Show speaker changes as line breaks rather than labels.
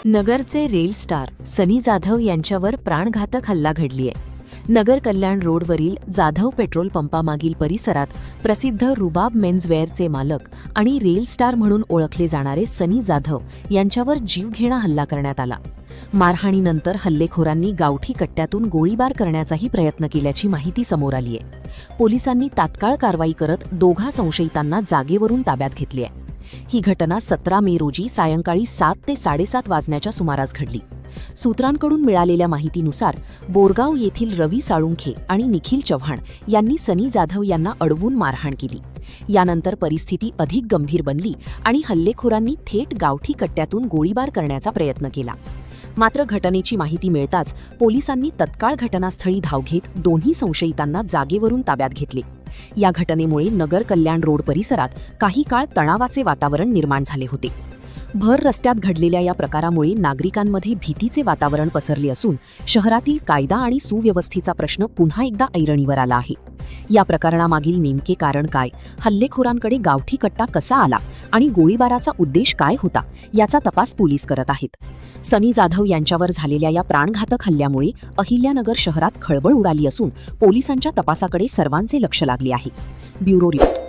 नगरचे rail star सनी जाधव यांच्यावर प्राणघातक हल्ला घडलीय। नगर कल्याण रोडवरील जाधव पेट्रोल पंपामागील परिसरात प्रसिद्ध रुबाब मेन्सवेअरचे मालक आणि रेल स्टार म्हणून ओळखले जाणारे सनी जाधव यांच्यावर जीवघेणा हल्ला करण्यात आला। मारहाणीनंतर हल्लेखोरांनी गावठी कट्ट्यातून गोळीबार करण्याचाही प्रयत्न केल्याची माहिती समोर आली आहे। पोलिसांनी तात्काळ कारवाई करत दोघा संशयितांना जागेवरून ताब्यात घेतले आहे। ही घटना 17 मे रोजी सायंकाळी 7 ते 7:30 वाजण्याच्या सुमारास घडली। सूत्रांकडून मिळालेल्या माहितीनुसार बोरगाव येथील रवी साळुंखे आणि निखिल चव्हाण यांनी सनी जाधव यांना अडवून मारहाण केली। यानंतर परिस्थिती अधिक गंभीर बनली आणि हल्लेखोरांनी थेट गावठी कट्ट्यातून गोळीबार करण्याचा प्रयत्न केला। मात्र घटनेची माहिती मिळताच पोलिसांनी तत्काळ घटनास्थळी धाव घेत दोन्ही संशयितांना जागेवरून ताब्यात घेतले। या घटनेमुळे नगर कल्याण रोड परिसरात काही काळ तणावाचे वातावरण निर्माण झाले होते। भर रस्त्यात घडलेल्या या प्रकारामुळे नागरिकांमध्ये भीतीचे वातावरण पसरले असून शहरातील कायदा आणि सुव्यवस्थेचा प्रश्न पुन्हा एकदा ऐरणीवर आला आहे। या प्रकरणामागील नेमके कारण काय, हल्लेखोरांकडे गावठी कट्टा कसा आला आणि गोळीबाराचा उद्देश काय होता, याचा तपास पोलीस करत आहेत। सनी जाधव यांच्यावर झालेल्या या प्राणघातक हल्ल्यामुळे अहिल्यानगर शहरात खळबळ उडाली असून पोलिसांच्या तपासाकडे सर्वांचे लक्ष लागले आहे। Bureau report.